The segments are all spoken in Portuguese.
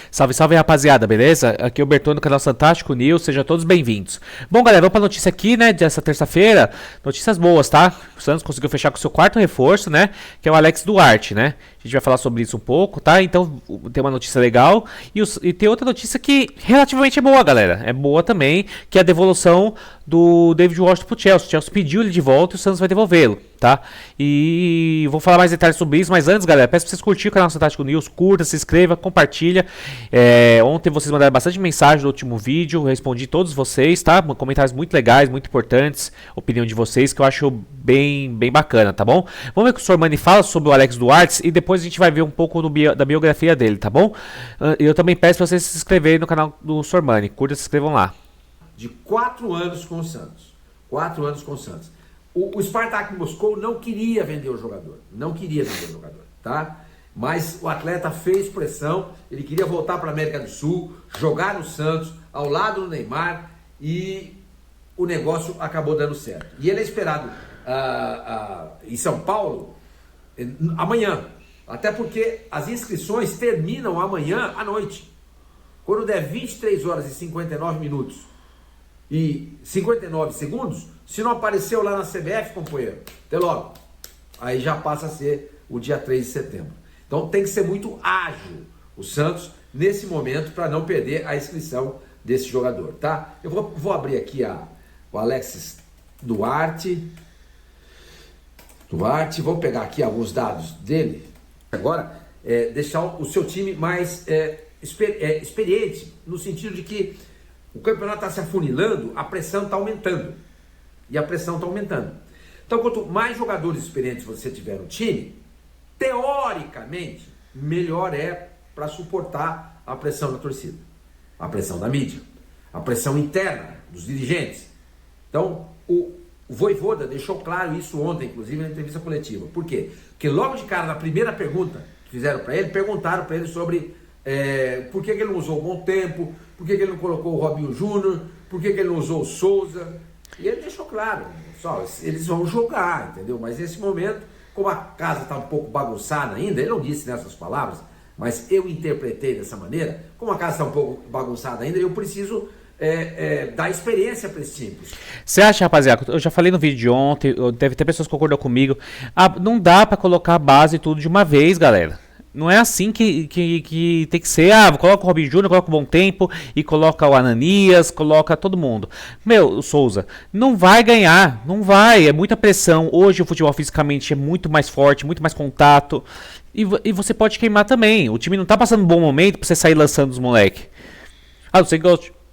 Salve, salve, rapaziada, beleza? Aqui é o Bertone do canal Fantástico News, sejam todos bem-vindos. Bom, galera, vamos pra notícia aqui, né, dessa terça-feira. Notícias boas, tá? O Santos conseguiu fechar com o seu quarto reforço, né, que é o Alex Duarte, né? A gente vai falar sobre isso um pouco, tá? Então, tem uma notícia legal e tem outra notícia que relativamente é boa, galera. É boa também, que é a devolução do David Washington pro Chelsea. O Chelsea pediu ele de volta e o Santos vai devolvê-lo, tá? E vou falar mais detalhes sobre isso, mas antes, galera, peço pra vocês curtirem o canal Fantástico News, curta, se inscreva, compartilha. Ontem vocês mandaram bastante mensagem no último vídeo, eu respondi todos vocês, tá? Comentários muito legais, muito importantes, opinião de vocês, que eu acho bem bacana, tá bom? Vamos ver o que o Sormani fala sobre o Alex Duarte e depois a gente vai ver um pouco da biografia dele, tá bom? Eu também peço pra vocês se inscreverem no canal do Sormani, curta, se inscrevam lá. De 4 anos com o Santos. 4 anos com o Santos. O Spartak Moscou não queria vender o jogador. Não queria vender o jogador, tá? Mas o atleta fez pressão, ele queria voltar para a América do Sul, jogar no Santos, ao lado do Neymar, e o negócio acabou dando certo. E ele é esperado em São Paulo amanhã, até porque as inscrições terminam amanhã à noite. Quando der 23 horas e 59 minutos e 59 segundos, se não apareceu lá na CBF, companheiro, até logo. Aí já passa a ser o dia 3 de setembro. Então tem que ser muito ágil o Santos nesse momento para não perder a inscrição desse jogador, tá? Eu vou abrir aqui o Alex Duarte, vou pegar aqui alguns dados dele. Agora, deixar o seu time mais experiente, no sentido de que o campeonato está se afunilando, a pressão está aumentando. E a pressão está aumentando. Então, quanto mais jogadores experientes você tiver no time, teoricamente, melhor é para suportar a pressão da torcida, a pressão da mídia, a pressão interna dos dirigentes. Então, o Vojvoda deixou claro isso ontem, inclusive na entrevista coletiva. Por quê? Porque logo de cara, na primeira pergunta que fizeram para ele, perguntaram para ele sobre por que ele não usou o Bom Tempo, por que ele não colocou o Robinho Júnior, por que ele não usou o Souza. E ele deixou claro, só, eles vão jogar, entendeu? Mas nesse momento, como a casa está um pouco bagunçada ainda, ele não disse nessas palavras, mas eu interpretei dessa maneira, como a casa está um pouco bagunçada ainda, eu preciso dar experiência para esse time. Você acha, rapaziada, eu já falei no vídeo de ontem, deve ter pessoas que concordam comigo, não dá para colocar a base tudo de uma vez, galera. Não é assim que tem que ser. Coloca o Robinho Júnior, coloca o Bom Tempo e coloca o Ananias, coloca todo mundo. O Souza não vai ganhar, não vai. É muita pressão. Hoje o futebol fisicamente é muito mais forte, muito mais contato. E você pode queimar também. O time não tá passando um bom momento pra você sair lançando os moleque.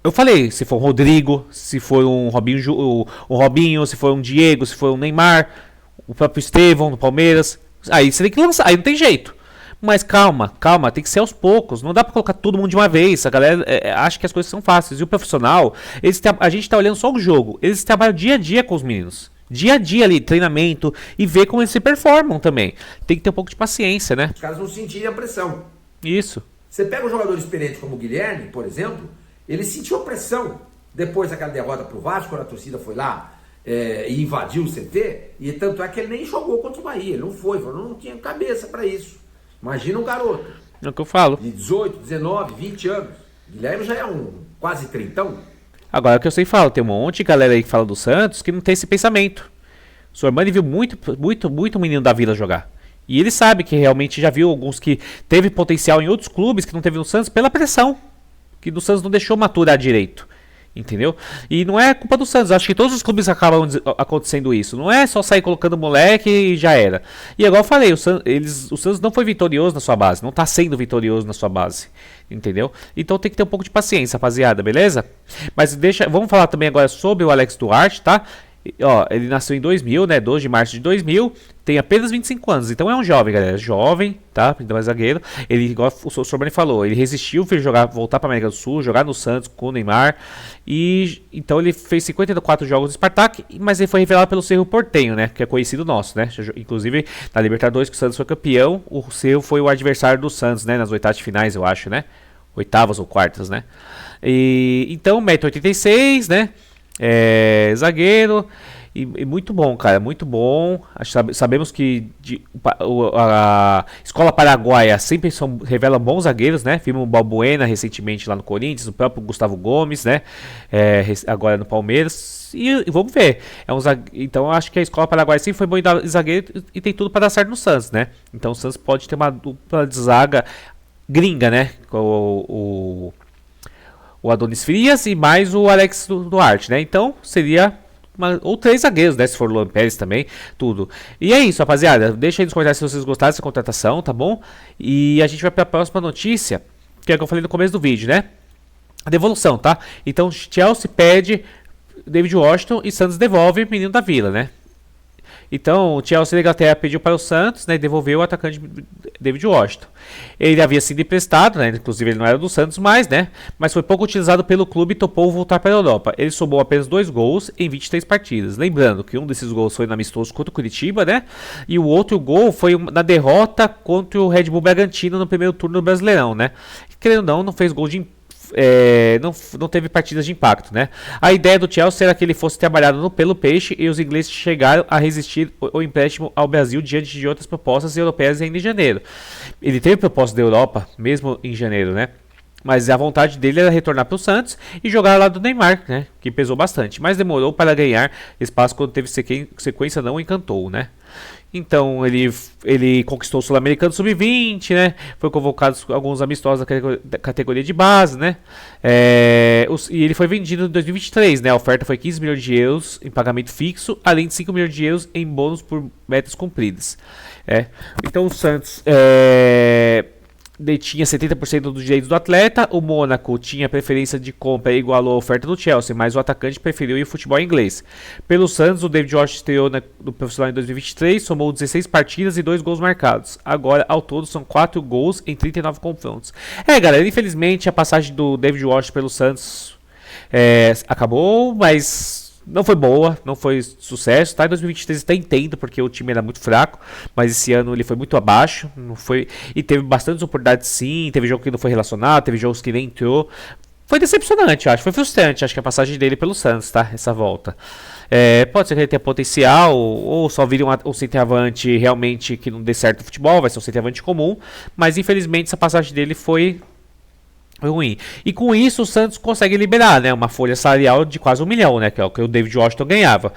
Eu falei, se for um Rodrigo, se for um Robinho, se for um Diego, se for um Neymar, o próprio Estevão do Palmeiras. Aí você tem que lançar, aí não tem jeito. Mas calma, tem que ser aos poucos. Não dá pra colocar todo mundo de uma vez. A galera acha que as coisas são fáceis. E o profissional, a gente tá olhando só o jogo. Eles trabalham dia a dia com os meninos. Dia a dia ali, treinamento. E ver como eles se performam também. Tem que ter um pouco de paciência, né? Os caras não sentirem a pressão. Isso. Você pega um jogador experiente como o Guilherme, por exemplo, ele sentiu a pressão depois daquela derrota pro Vasco, quando a torcida foi lá e invadiu o CT. E tanto é que ele nem jogou contra o Bahia. Ele não foi, não tinha cabeça pra isso. Imagina um garoto. É o que eu falo. De 18, 19, 20 anos. Guilherme já é quase trintão. Agora, o que eu sei falo, tem um monte de galera aí que fala do Santos que não tem esse pensamento. O Sormani viu muito menino da Vila jogar. E ele sabe que realmente já viu alguns que teve potencial em outros clubes que não teve no Santos pela pressão. Que do Santos não deixou maturar direito. Entendeu? E não é culpa do Santos. Acho que todos os clubes acabam acontecendo isso. Não é só sair colocando moleque e já era. E igual eu falei, o Santos não foi vitorioso na sua base. Não tá sendo vitorioso na sua base. Entendeu? Então tem que ter um pouco de paciência, rapaziada, beleza? Mas vamos falar também agora sobre o Alex Duarte, tá? Ele nasceu em 2000, né? 12 de março de 2000. Tem apenas 25 anos. Então é um jovem, galera. Jovem, tá? Ainda mais zagueiro. Ele, igual o Sormani falou, ele resistiu, fez voltar para América do Sul, jogar no Santos com o Neymar. E então ele fez 54 jogos no Spartak, mas ele foi revelado pelo Cerro Porteño, né? Que é conhecido nosso, né? Inclusive, na Libertadores, que o Santos foi campeão, o Cerro foi o adversário do Santos, né? Nas oitavas de finais, eu acho, né? Oitavas ou quartas, né? Então, 1,86 m, né? Zagueiro. E muito bom, cara, muito bom. Sabemos que a escola paraguaia sempre revela bons zagueiros, né? Vimos o Balbuena recentemente lá no Corinthians, o próprio Gustavo Gomes, né? Agora no Palmeiras. E vamos ver. Então eu acho que a escola paraguaia sempre foi boa em zagueiro e tem tudo para dar certo no Santos, né? Então o Santos pode ter uma dupla de zaga gringa, né? O Adonis Frias e mais o Alex Duarte, né? Então seria ou 3 zagueiros, né? Se for o Luan Pérez também, tudo. E é isso, rapaziada. Deixa aí nos comentários se vocês gostaram dessa contratação, tá bom? E a gente vai para a próxima notícia, que é o que eu falei no começo do vídeo, né? A devolução, tá? Então Chelsea pede David Washington e Santos devolve o menino da Vila, né? Então, o Chelsea da Inglaterra pediu para o Santos, né, e devolveu o atacante David Washington. Ele havia sido emprestado, né, inclusive ele não era do Santos mais, né, mas foi pouco utilizado pelo clube e topou voltar para a Europa. Ele somou apenas 2 gols em 23 partidas. Lembrando que um desses gols foi no amistoso contra o Curitiba, né, e o outro gol foi na derrota contra o Red Bull Bragantino no primeiro turno do Brasileirão, né. Querendo ou não fez gol de não teve partidas de impacto, né? A ideia do Chelsea era que ele fosse trabalhado pelo Peixe e os ingleses chegaram a resistir o empréstimo ao Brasil diante de outras propostas europeias ainda em janeiro. Ele teve proposta da Europa mesmo em janeiro, né? Mas a vontade dele era retornar para o Santos e jogar lá do Neymar, né? Que pesou bastante, mas demorou para ganhar espaço quando teve sequência, não encantou, né? Então ele conquistou o Sul-Americano Sub-20, né? Foi convocado alguns amistosos da categoria de base, né? E ele foi vendido em 2023, né? A oferta foi 15 milhões de euros em pagamento fixo, além de 5 milhões de euros em bônus por metas cumpridas. Então o Santos detinha 70% dos direitos do atleta, o Mônaco tinha preferência de compra e igualou a oferta do Chelsea, mas o atacante preferiu ir ao futebol inglês. Pelo Santos, o David Washington estreou no profissional em 2023, somou 16 partidas e 2 gols marcados. Agora, ao todo, são 4 gols em 39 confrontos. Galera, infelizmente a passagem do David Washington pelo Santos acabou, mas não foi boa, não foi sucesso, tá? Em 2023 até entendo, porque o time era muito fraco, mas esse ano ele foi muito abaixo, não foi, e teve bastantes oportunidades sim, teve jogo que não foi relacionado, teve jogos que nem entrou. Foi decepcionante, acho, foi frustrante, acho que a passagem dele pelo Santos, tá? Essa volta. Pode ser que ele tenha potencial, ou só vire um centroavante realmente que não dê certo no futebol, vai ser um centroavante comum, mas infelizmente essa passagem dele foi ruim. E com isso o Santos consegue liberar, né, uma folha salarial de quase 1 milhão, né, que é o que o David Washington ganhava.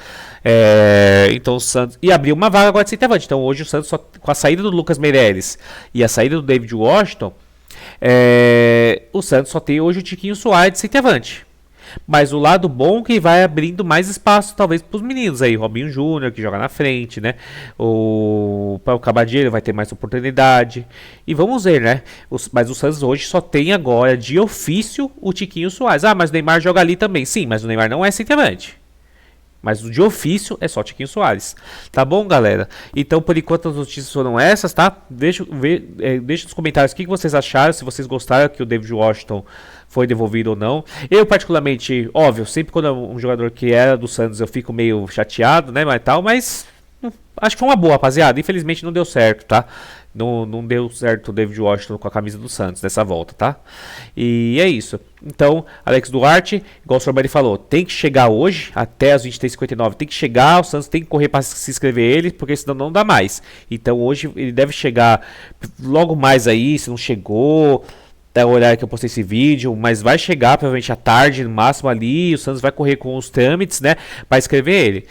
Então o Santos e abriu uma vaga agora de centroavante. Então hoje o Santos com a saída do Lucas Meirelles e a saída do David Washington, o Santos só tem hoje o Tiquinho Soares de centroavante. Mas o lado bom é que vai abrindo mais espaço, talvez, para os meninos aí. Robinho Júnior, que joga na frente, né? O Cabadeiro vai ter mais oportunidade. E vamos ver, né? Mas o Santos hoje só tem agora, de ofício, o Tiquinho Soares. Mas o Neymar joga ali também. Sim, mas o Neymar não é centroavante. Mas o de ofício é só Tiquinho Soares. Tá bom, galera? Então, por enquanto, as notícias foram essas, tá? Deixa nos comentários o que vocês acharam. Se vocês gostaram que o David Washington foi devolvido ou não. Eu, particularmente, óbvio, sempre quando é um jogador que era do Santos, eu fico meio chateado, né? Mas acho que foi uma boa, rapaziada. Infelizmente não deu certo, tá? Não deu certo o David Washington com a camisa do Santos nessa volta, tá? E é isso. Então, Alex Duarte, igual o Sorbani falou, tem que chegar hoje, até as 23h59, tem que chegar, o Santos tem que correr para se inscrever ele, porque senão não dá mais. Então hoje ele deve chegar logo mais aí, se não chegou, até o horário que eu postei esse vídeo, mas vai chegar provavelmente à tarde, no máximo ali, o Santos vai correr com os trâmites, né, para inscrever ele.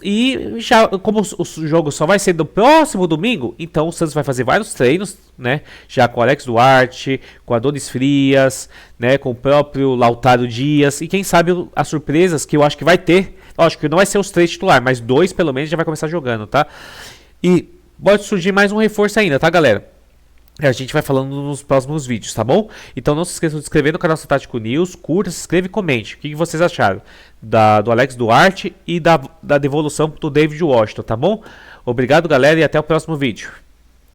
E já, como o jogo só vai ser no próximo domingo, então o Santos vai fazer vários treinos, né? Já com o Alex Duarte, com a Adonis Frias, né? Com o próprio Lautaro Dias. E quem sabe as surpresas que eu acho que vai ter. Lógico que não vai ser os 3 titulares, mas 2 pelo menos já vai começar jogando, tá? E pode surgir mais um reforço ainda, tá, galera? A gente vai falando nos próximos vídeos, tá bom? Então não se esqueçam de se inscrever no canal Tático News, curta, se inscreva e comente. O que vocês acharam do Alex Duarte e da devolução do David Washington, tá bom? Obrigado, galera, e até o próximo vídeo.